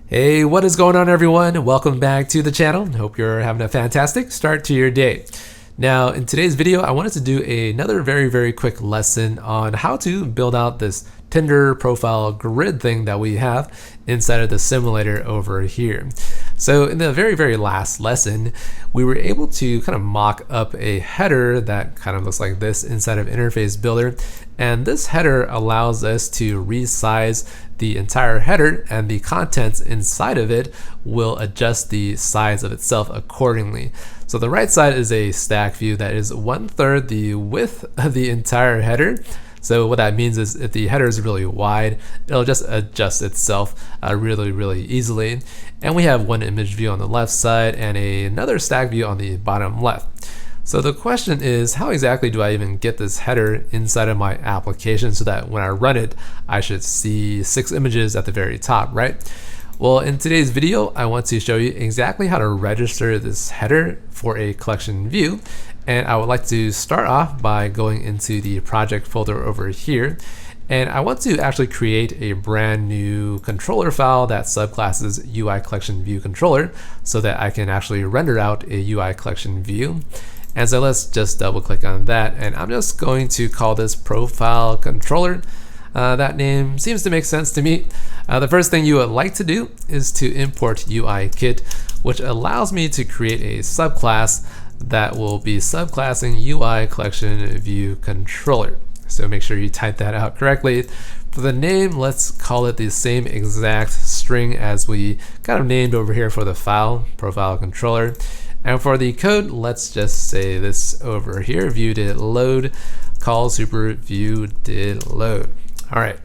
Hey, what is going on, everyone? Welcome back to the channel. Hope you're having a fantastic start to your day. Now, in today's video, I wanted to do another very quick lesson on how to build out this Tinder profile grid thing that we have inside of the simulator over here. So in the very last lesson, we were able to kind of mock up a header that kind of looks like this inside of Interface Builder. And this header allows us to resize the entire header, and the contents inside of it will adjust the size of itself accordingly. So the right side is a stack view that is 1/3 the width of the entire header. So what that means is if the header is really wide, it'll just adjust itself really easily. And we have one image view on the left side and another stack view on the bottom left. So the question is, how exactly do I even get this header inside of my application so that when I run it, I should see 6 images at the very top, right? Well, in today's video, I want to show you exactly how to register this header for a collection view. And I would like to start off by going into the project folder over here. And I want to actually create a brand new controller file that subclasses UI collection view controller so that I can actually render out a UI collection view. And so let's just double click on that, and I'm just going to call this profile controller. That name seems to make sense to me. The first thing you would like to do is to import UIKit, which allows me to create a subclass that will be subclassing UI collection view controller. So make sure you type that out correctly. For the name, let's call it the same exact string as we kind of named over here for the file, profile controller. And for the code, let's just say this over here, view did load, call super view did load. All right.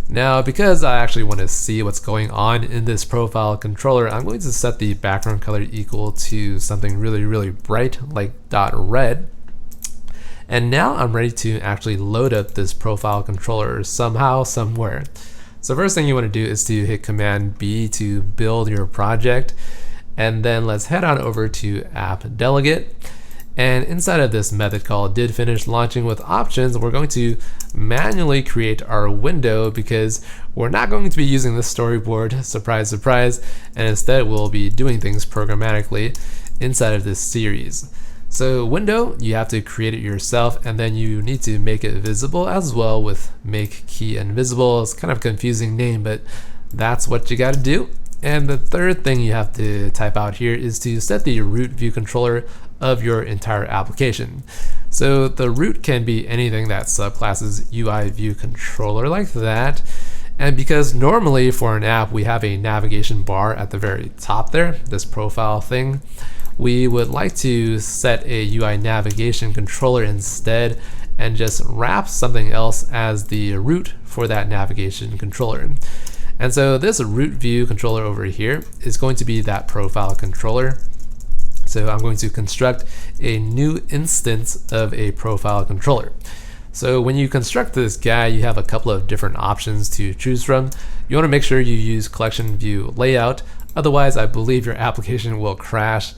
Now, because I actually want to see what's going on in this profile controller, I'm going to set the background color equal to something really bright, like .red. And now I'm ready to actually load up this profile controller somehow, somewhere. So first thing you want to do is to hit Command B to build your project. And then let's head on over to app delegate. And inside of this method called did finish launching with options, we're going to manually create our window because we're not going to be using the storyboard, surprise, and instead we'll be doing things programmatically inside of this series. So window, you have to create it yourself, and then you need to make it visible as well with make key invisible. It's kind of a confusing name, but that's what you got to do. And the third thing you have to type out here is to set the root view controller of your entire application. So the root can be anything that subclasses UI view controller like that. And because normally for an app, we have a navigation bar at the very top there, this profile thing, we would like to set a UI navigation controller instead and just wrap something else as the root for that navigation controller. And so this root view controller over here is going to be that profile controller. So I'm going to construct a new instance of a profile controller. So when you construct this guy, you have a couple of different options to choose from. You want to make sure you use collection view layout. Otherwise, I believe your application will crash.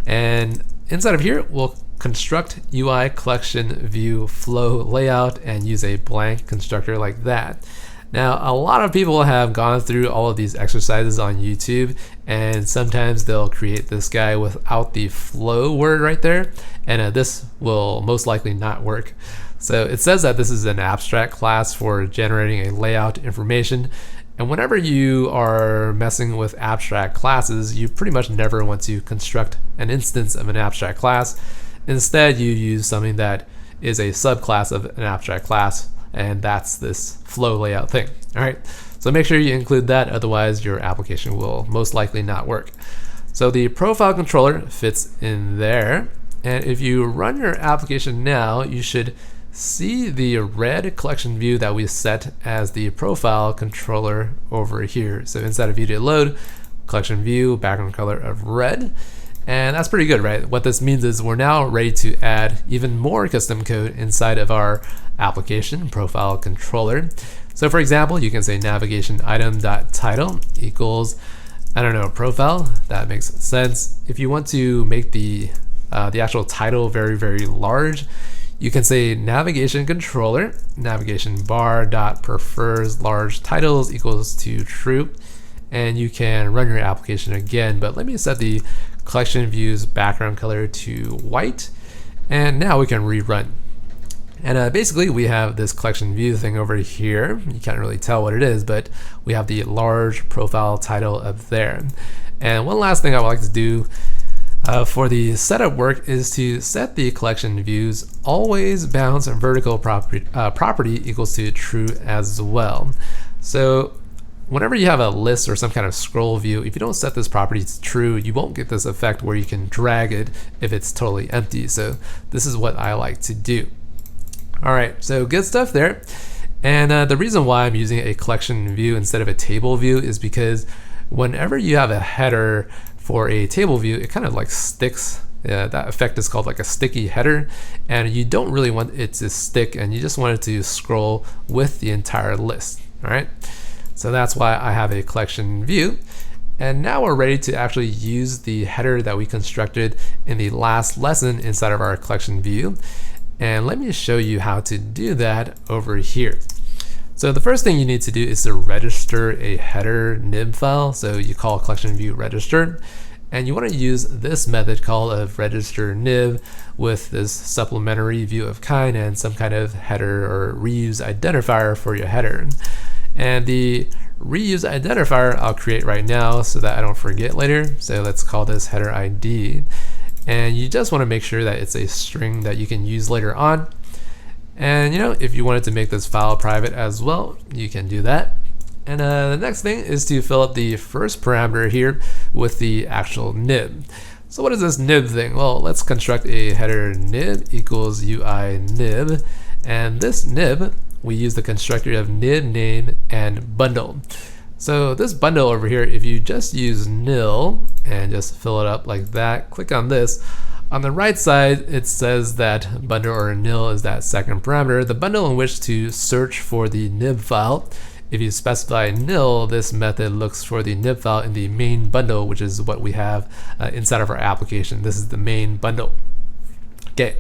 And inside of here, we'll construct UI collection view flow layout and use a blank constructor like that. Now, a lot of people have gone through all of these exercises on YouTube, and sometimes they'll create this guy without the flow word right there, and this will most likely not work. So it says that this is an abstract class for generating a layout information, and whenever you are messing with abstract classes, you pretty much never want to construct an instance of an abstract class. Instead, you use something that is a subclass of an abstract class, and that's this flow layout thing. All right, so make sure you include that, otherwise your application will most likely not work. So the profile controller fits in there, and if you run your application now, you should see the red collection view that we set as the profile controller over here. So inside of view did load, collection view, background color of red. And that's pretty good, right? What this means is we're now ready to add even more custom code inside of our application profile controller. So for example, you can say navigation item.title equals, I don't know, profile. That makes sense. If you want to make the actual title very large, you can say navigation controller, navigation bar dot prefers large titles equals to true. and you can run your application again. But let me set the collection view's background color to white, and now we can rerun. And basically we have this collection view thing over here. You can't really tell what it is, but we have the large profile title up there. And one last thing I would like to do for the setup work is to set the collection views always bounce vertical property equals to true as well. So whenever you have a list or some kind of scroll view, if you don't set this property to true, you won't get this effect where you can drag it if it's totally empty. So this is what I like to do. All right, so good stuff there. And the reason why I'm using a collection view instead of a table view is because whenever you have a header for a table view, it kind of like sticks. That effect is called like a sticky header, and you don't really want it to stick, and you just want it to scroll with the entire list. All right, so that's why I have a collection view. And now we're ready to actually use the header that we constructed in the last lesson inside of our collection view. And let me show you how to do that over here. So the first thing you need to do is to register a header nib file. So you call collection view register, and you want to use this method called of register nib with this supplementary view of kind and some kind of header or reuse identifier for your header. And the reuse identifier I'll create right now so that I don't forget later. So let's call this header ID. And you just want to make sure that it's a string that you can use later on. And if you wanted to make this file private as well, you can do that. And the next thing is to fill up the first parameter here with the actual nib. So what is this nib thing? Well, let's construct a header nib equals UI nib. And this nib, we use the constructor of nib name and bundle. So this bundle over here, if you just use nil and just fill it up like that, click on this. On the right side, it says that bundle or nil is that second parameter, the bundle in which to search for the nib file. If you specify nil, this method looks for the nib file in the main bundle, which is what we have inside of our application. This is the main bundle. Okay.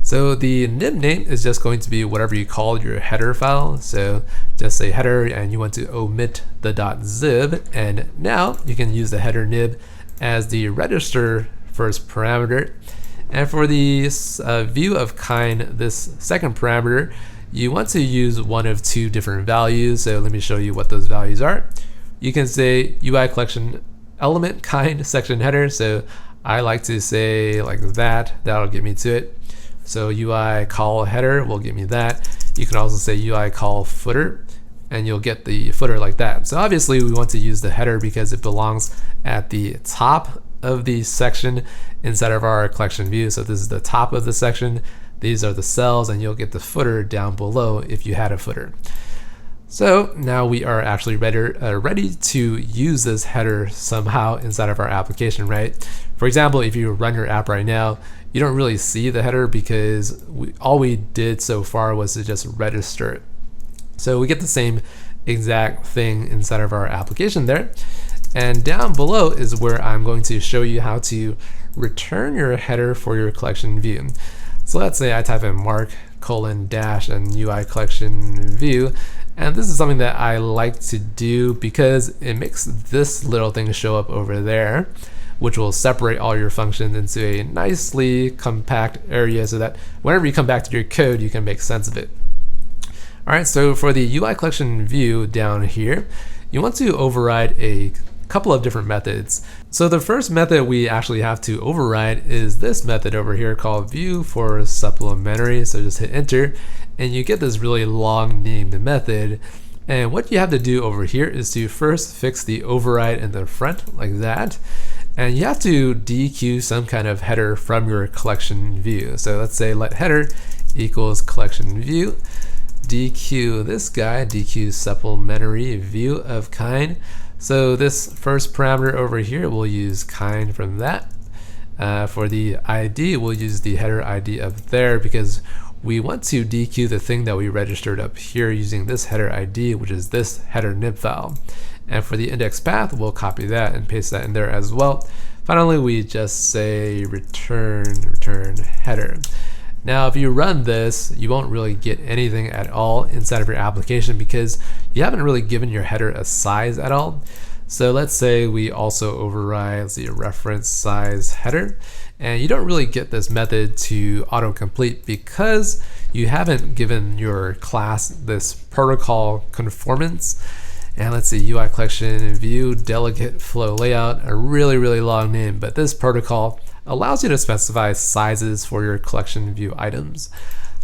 So the nib name is just going to be whatever you call your header file. So just say header, and you want to omit the .zib. And now you can use the header nib as the register first parameter. And for the view of kind, this second parameter, you want to use one of two different values. So let me show you what those values are. You can say UI collection element kind section header. So I like to say like that. That'll get me to it. So UI call header will get me that. You can also say UI call footer, and you'll get the footer like that. So obviously we want to use the header because it belongs at the top of the section inside of our collection view. So this is the top of the section. These are the cells, and you'll get the footer down below if you had a footer. So now we are actually ready to use this header somehow inside of our application, right? For example, if you run your app right now, you don't really see the header because all we did so far was to just register it. So we get the same exact thing inside of our application there. And down below is where I'm going to show you how to return your header for your collection view. So let's say I type in mark : and UI collection view. And this is something that I like to do because it makes this little thing show up over there, which will separate all your functions into a nicely compact area so that whenever you come back to your code, you can make sense of it. All right, so for the UI collection view down here, you want to override a couple of different methods. So the first method we actually have to override is this method over here called view for supplementary. So just hit enter, and you get this really long named method. And what you have to do over here is to first fix the override in the front like that. And you have to dequeue some kind of header from your collection view. So let's say let header equals collection view. Dequeue this guy, dequeue supplementary view of kind. So this first parameter over here, we'll use kind from that. For the ID, we'll use the header ID up there because we want to dequeue the thing that we registered up here using this header ID, which is this header nib file. And for the index path, we'll copy that and paste that in there as well. Finally, we just say return header. Now, if you run this, you won't really get anything at all inside of your application because you haven't really given your header a size at all. So let's say we also override, let's see, a reference size header. And you don't really get this method to autocomplete because you haven't given your class this protocol conformance. And let's see, UI collection, view, delegate, flow layout, a really long name, but this protocol allows you to specify sizes for your collection view items.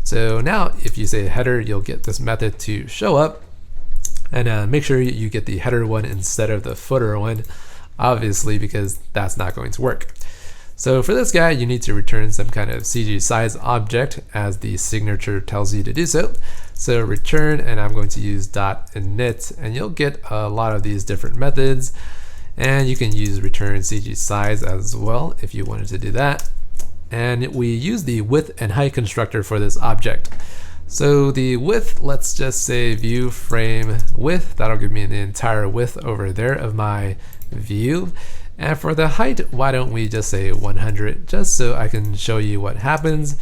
So now if you say header, you'll get this method to show up, and make sure you get the header one instead of the footer one, obviously, because that's not going to work. So for this guy, you need to return some kind of CG size object as the signature tells you to do so. So return, and I'm going to use .init, and you'll get a lot of these different methods. And you can use return CG size as well if you wanted to do that. And we use the width and height constructor for this object. So the width, let's just say view frame width. That'll give me the entire width over there of my view. And for the height, why don't we just say 100, just so I can show you what happens.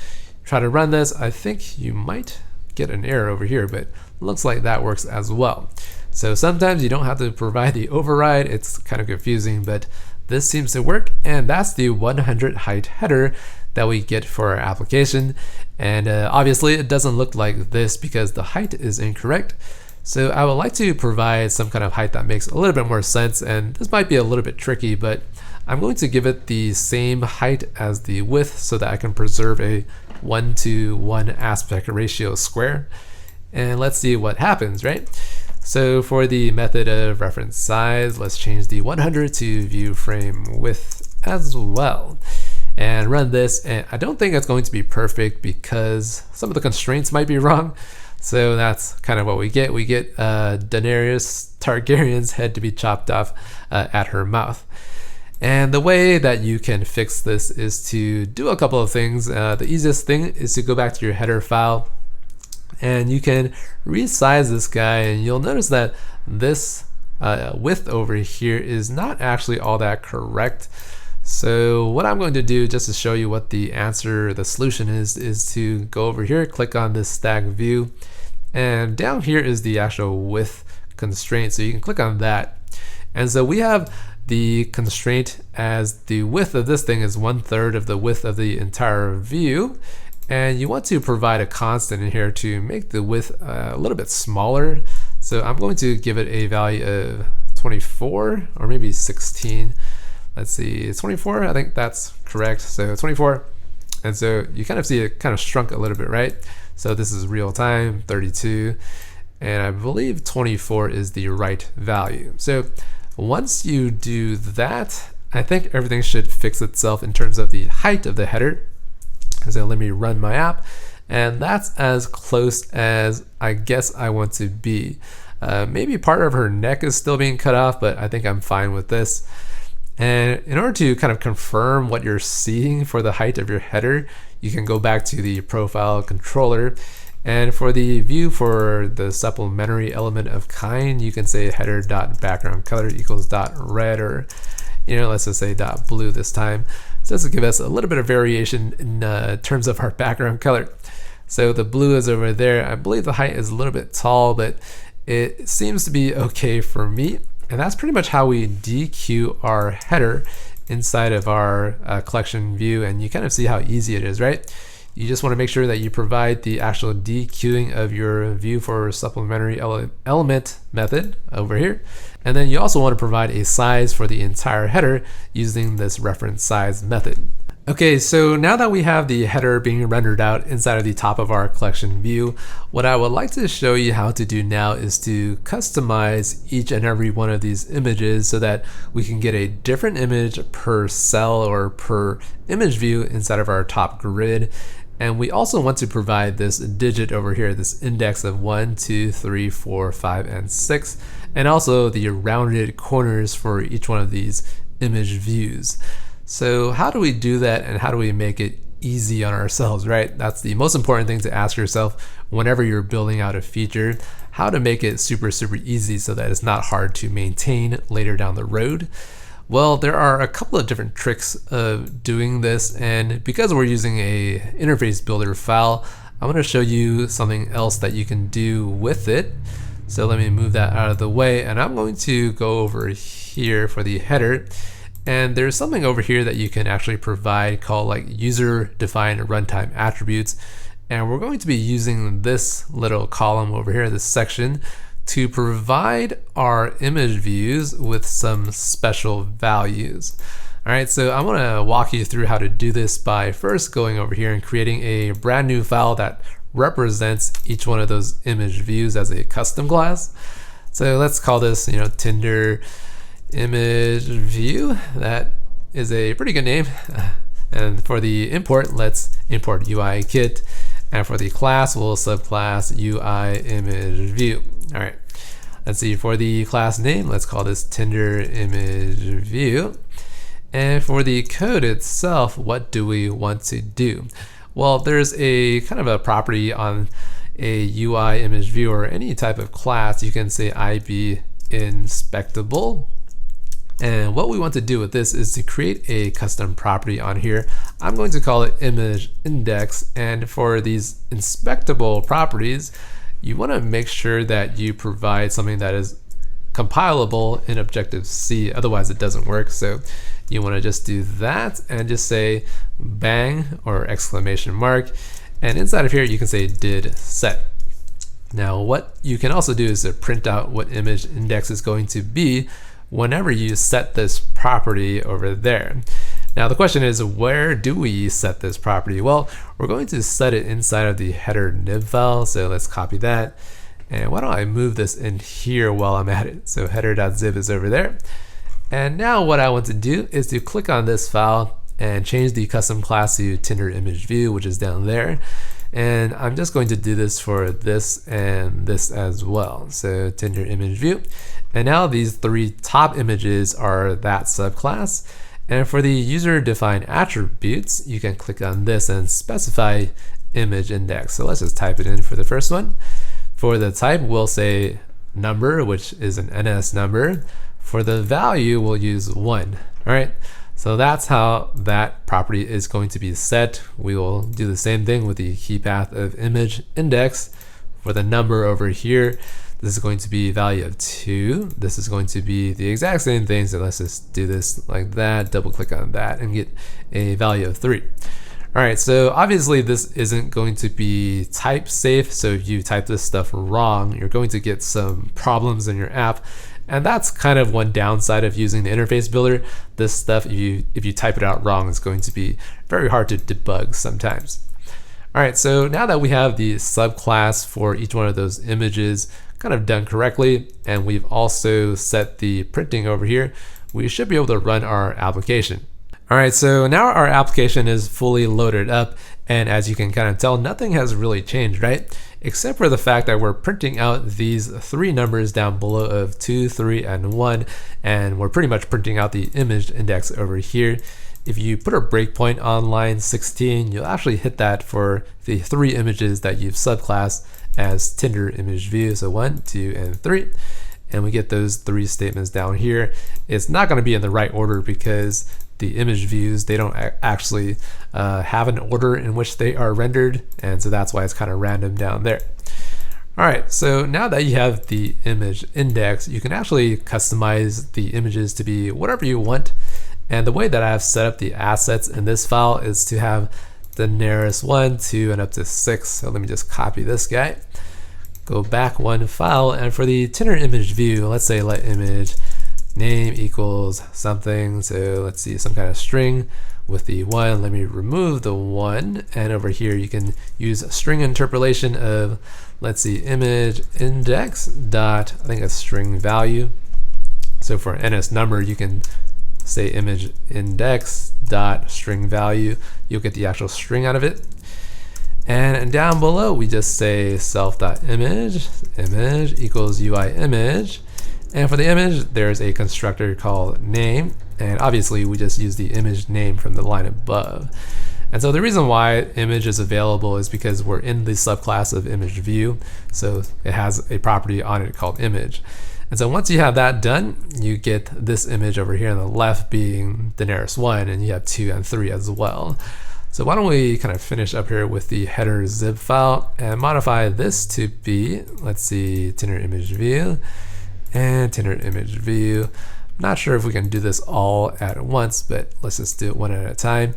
Try to run this. I think you might get an error over here, but looks like that works as well. So sometimes you don't have to provide the override. It's kind of confusing, but this seems to work. And that's the 100 height header that we get for our application. And obviously it doesn't look like this because the height is incorrect. So I would like to provide some kind of height that makes a little bit more sense, and this might be a little bit tricky, but I'm going to give it the same height as the width so that I can preserve a 1:1 aspect ratio square. And let's see what happens, right? So for the method of reference size, let's change the 100 to view frame width as well. And run this, and I don't think it's going to be perfect because some of the constraints might be wrong. So that's kind of what we get. We get Daenerys Targaryen's head to be chopped off at her mouth. And the way that you can fix this is to do a couple of things. The easiest thing is to go back to your header file, and you can resize this guy, and you'll notice that this width over here is not actually all that correct. So what I'm going to do, just to show you what the answer, the solution is to go over here, click on this stack view, and down here is the actual width constraint. So you can click on that. And so we have the constraint as the width of this thing is 1/3 of the width of the entire view. And you want to provide a constant in here to make the width a little bit smaller. So I'm going to give it a value of 24 or maybe 16. Let's see, it's 24, I think that's correct. So 24, and so you kind of see it kind of shrunk a little bit, right? So this is real time, 32, and I believe 24 is the right value. So once you do that, I think everything should fix itself in terms of the height of the header. So let me run my app, and that's as close as I guess I want to be. Maybe part of her neck is still being cut off, but I think I'm fine with this. And in order to kind of confirm what you're seeing for the height of your header, you can go back to the profile controller. And for the view for the supplementary element of kind, you can say header.background color equals .red, or let's just say .blue this time. So this will give us a little bit of variation in terms of our background color. So the blue is over there. I believe the height is a little bit tall, but it seems to be okay for me. And that's pretty much how we dequeue our header inside of our collection view. And you kind of see how easy it is, right? You just want to make sure that you provide the actual dequeuing of your view for supplementary element method over here. And then you also want to provide a size for the entire header using this reference size method. Okay, so now that we have the header being rendered out inside of the top of our collection view, what I would like to show you how to do now is to customize each and every one of these images so that we can get a different image per cell or per image view inside of our top grid. And we also want to provide this digit over here, this index of 1, 2, 3, 4, 5, and 6, and also the rounded corners for each one of these image views. So how do we do that, and how do we make it easy on ourselves, right? That's the most important thing to ask yourself whenever you're building out a feature, how to make it super easy so that it's not hard to maintain later down the road. Well, there are a couple of different tricks of doing this, and because we're using a interface builder file, I'm going to show you something else that you can do with it. So let me move that out of the way, and I'm going to go over here here for the header. And there's something over here that you can actually provide called like user defined runtime attributes. And we're going to be using this little column over here, this section, to provide our image views with some special values. All right, so I want to walk you through how to do this by first going over here and creating a brand new file that represents each one of those image views as a custom class. So let's call this, Tinder image view. That is a pretty good name. And for the import, let's import UI kit. And for the class, we'll subclass UI image view. All right, let's see, for the class name, let's call this Tinder image view. And for the code itself, what do we want to do? Well, there's a kind of a property on a UI image view or any type of class. You can say IB inspectable. And what we want to do with this is to create a custom property on here. I'm going to call it image index. And for these inspectable properties, you want to make sure that you provide something that is compilable in Objective-C, otherwise it doesn't work. So you want to just do that and just say bang or exclamation mark. And inside of here, you can say did set. Now, what you can also do is to print out what image index is going to be whenever you set this property over there. Now, the question is, where do we set this property? Well, we're going to set it inside of the header nib file. So let's copy that. And why don't I move this in here while I'm at it? So header.zip is over there. And now what I want to do is to click on this file and change the custom class to Tinder image view, which is down there. And I'm just going to do this for this and this as well. So Tinder image view. And now these three top images are that subclass. And for the user defined attributes, you can click on this and specify image index. So let's just type it in for the first one. For the type, we'll say number, which is an NS number. For the value, we'll use 1. All right, so that's how that property is going to be set. We will do the same thing with the key path of image index. For the number over here, this is going to be value of 2. This is going to be the exact same thing. So let's just do this like that, double click on that and get a value of 3. All right, so obviously this isn't going to be type safe. So if you type this stuff wrong, you're going to get some problems in your app. And that's kind of one downside of using the interface builder. This stuff, if you type it out wrong, is going to be very hard to debug sometimes. All right, so now that we have the subclass for each one of those images kind of done correctly, and we've also set the printing over here, we should be able to run our application. All right, so now our application is fully loaded up, and as you can kind of tell, nothing has really changed, right? Except for the fact that we're printing out these 3 numbers down below of 2, 3, and 1, and we're pretty much printing out the image index over here. If you put a breakpoint on line 16, you'll actually hit that for the 3 images that you've subclassed as Tinder image view. So 1, 2, and 3. And we get those 3 statements down here. It's not going to be in the right order because the image views, they don't actually have an order in which they are rendered. And so that's why it's kind of random down there. All right, so now that you have the image index, you can actually customize the images to be whatever you want. And the way that I've set up the assets in this file is to have the nearest 1, 2, and up to 6. So let me just copy this guy, go back 1 file, and for the Tinder image view, let's say let image name equals something. So let's see, some kind of string with the 1. Let me remove the 1, and over here you can use a string interpolation of, let's see, image index dot, I think a string value. So for NS number, you can say image index dot string value. You'll get the actual string out of it. And down below, we just say self.image, image equals UI image. And for the image, there's a constructor called name. And obviously, we just use the image name from the line above. And so the reason why image is available is because we're in the subclass of image view. So it has a property on it called image. And so once you have that done, you get this image over here on the left being the nearest 1, and you have 2 and 3 as well. So why don't we kind of finish up here with the header zip file and modify this to be, let's see, Tinder image view and Tinder image view. I'm Not sure if we can do this all at once, but let's just do it one at a time.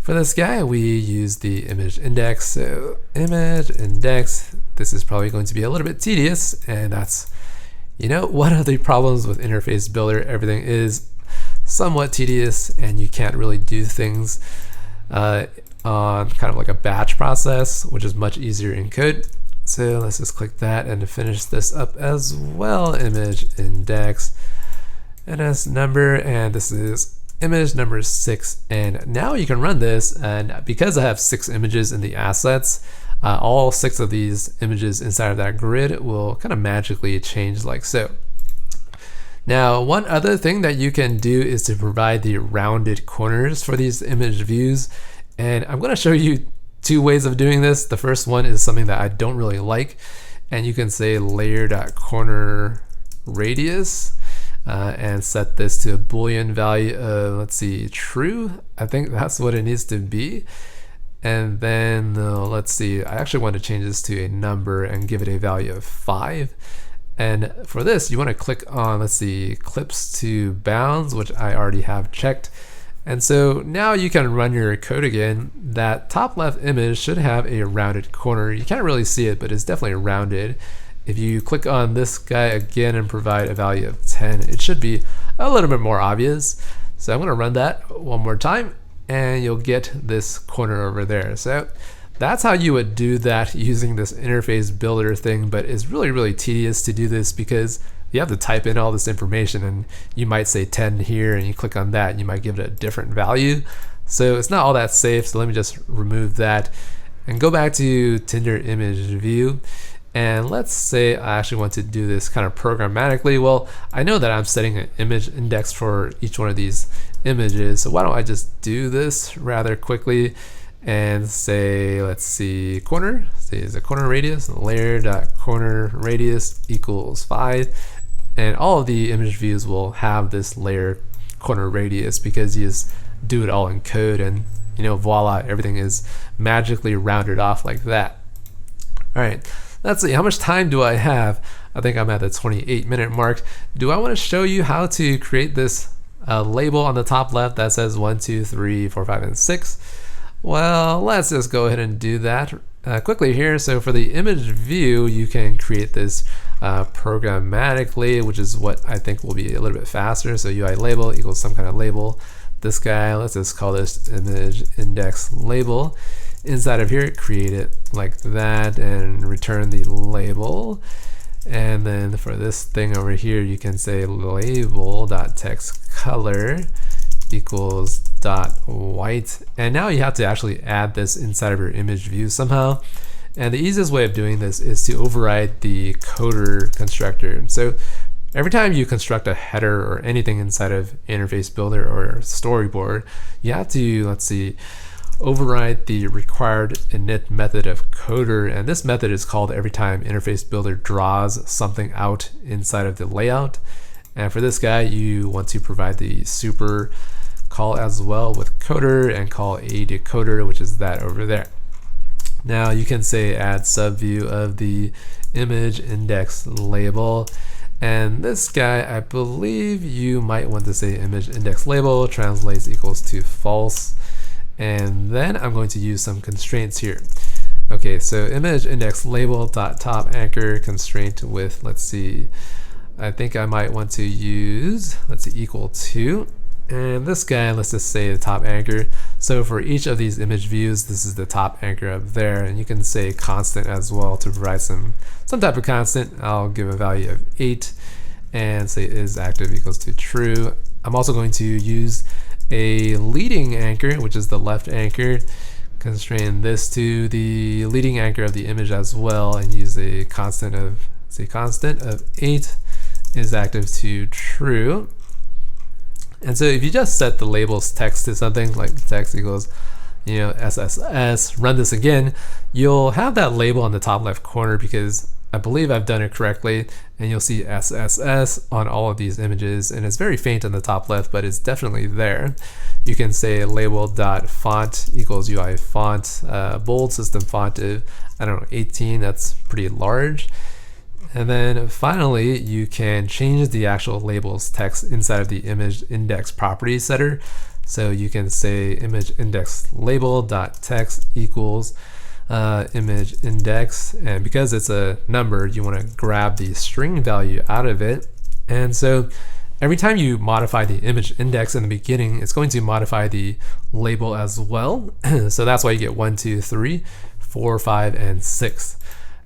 For this guy, we use the image index. So image index, this is probably going to be a little bit tedious, and that's, one of the problems with Interface Builder. Everything is somewhat tedious, and you can't really do things on kind of like a batch process, which is much easier in code. So let's just click that and finish this up as well. Image index, NS number, and this is image number 6. And now you can run this, and because I have 6 images in the assets, all 6 of these images inside of that grid will kind of magically change like so. Now, one other thing that you can do is to provide the rounded corners for these image views. And I'm going to show you 2 ways of doing this. The first one is something that I don't really like. And you can say layer.corner radius and set this to a Boolean value of, let's see, true. I think that's what it needs to be. And then let's see, I actually want to change this to a number and give it a value of 5. And for this, you want to click on, let's see, clips to bounds, which I already have checked. And so now you can run your code again. That top left image should have a rounded corner. You can't really see it, but it's definitely rounded. If you click on this guy again and provide a value of 10, it should be a little bit more obvious. So I'm going to run that one more time, and you'll get this corner over there. So that's how you would do that using this interface builder thing, but it's really, really tedious to do this because you have to type in all this information, and you might say 10 here and you click on that and you might give it a different value. So it's not all that safe. So let me just remove that and go back to Tinder image view. And let's say I actually want to do this kind of programmatically. Well, I know that I'm setting an image index for each one of these images. So why don't I just do this rather quickly and say, let's see, corner, say is a corner radius, layer.corner radius equals 5. And all of the image views will have this layer corner radius because you just do it all in code, and voila, everything is magically rounded off like that. All right, let's see, how much time do I have? I think I'm at the 28-minute mark. Do I want to show you how to create this label on the top left that says 1, 2, 3, 4, 5, and 6? Well, let's just go ahead and do that quickly here. So for the image view, you can create this programmatically, which is what I think will be a little bit faster. So UI label equals some kind of label. This guy, let's just call this image index label. Inside of here, create it like that and return the label. And then for this thing over here, you can say label.text color equals .white. And now you have to actually add this inside of your image view somehow. And the easiest way of doing this is to override the coder constructor. So every time you construct a header or anything inside of Interface Builder or Storyboard, you have to, let's see, override the required init method of coder. And this method is called every time Interface Builder draws something out inside of the layout. And for this guy, you want to provide the super call as well with coder and call a decoder, which is that over there. Now you can say add subview of the image index label. And this guy, I believe you might want to say image index label translates equals to false. And then I'm going to use some constraints here. Okay, so image index label dot top anchor constraint with, let's see, I think I might want to use, let's see, equal to. And this guy, let's just say the top anchor. So for each of these image views, this is the top anchor up there. And you can say constant as well to provide some type of constant. I'll give a value of 8 and say is active equals to true. I'm also going to use a leading anchor, which is the left anchor, constrain this to the leading anchor of the image as well, and use a constant of 8 is active to true. And so if you just set the label's text to something like text equals, SSS, run this again, you'll have that label on the top left corner because I believe I've done it correctly, and you'll see SSS on all of these images, and it's very faint on the top left, but it's definitely there. You can say label.font equals UI font, bold system font of, 18, that's pretty large. And then finally, you can change the actual labels text inside of the image index property setter. So you can say image index label dot text equals image index, and because it's a number, you want to grab the string value out of it. And so every time you modify the image index in the beginning, it's going to modify the label as well. So that's why you get 1, 2, 3, 4, 5, and 6.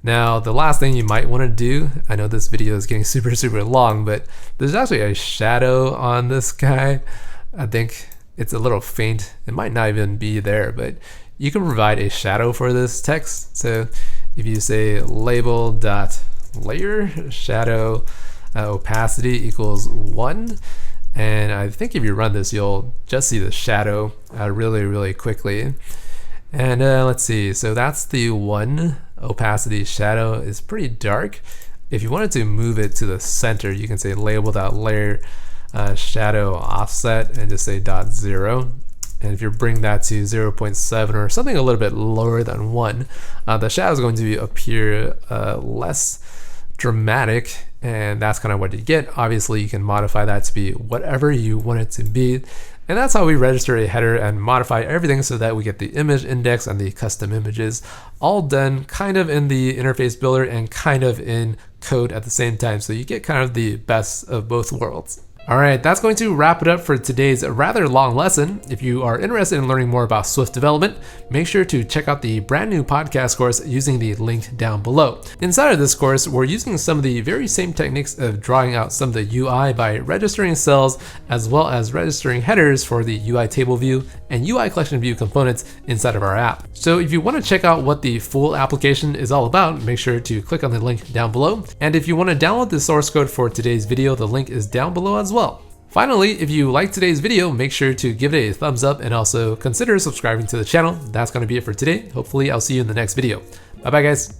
Now, the last thing you might want to do, I know this video is getting super long, but there's actually a shadow on this guy. I think it's a little faint. It might not even be there, but you can provide a shadow for this text. So if you say label.layer shadow opacity equals 1, and I think if you run this, you'll just see the shadow really quickly. And let's see, so that's the 1 opacity shadow. Is pretty dark. If you wanted to move it to the center, you can say label.layer shadow offset and just say .0. And if you bring that to 0.7 or something a little bit lower than 1, the shadow is going to appear less dramatic, and that's kind of what you get. Obviously, you can modify that to be whatever you want it to be. And that's how we register a header and modify everything so that we get the image index and the custom images all done kind of in the interface builder and kind of in code at the same time. So you get kind of the best of both worlds. All right, that's going to wrap it up for today's rather long lesson. If you are interested in learning more about Swift development, make sure to check out the brand new podcast course using the link down below. Inside of this course, we're using some of the very same techniques of drawing out some of the UI by registering cells, as well as registering headers for the UI table view and UI collection view components inside of our app. So if you want to check out what the full application is all about, make sure to click on the link down below. And if you want to download the source code for today's video, the link is down below as well. Finally, if you liked today's video, make sure to give it a thumbs up and also consider subscribing to the channel. That's going to be it for today. Hopefully, I'll see you in the next video. Bye bye, guys.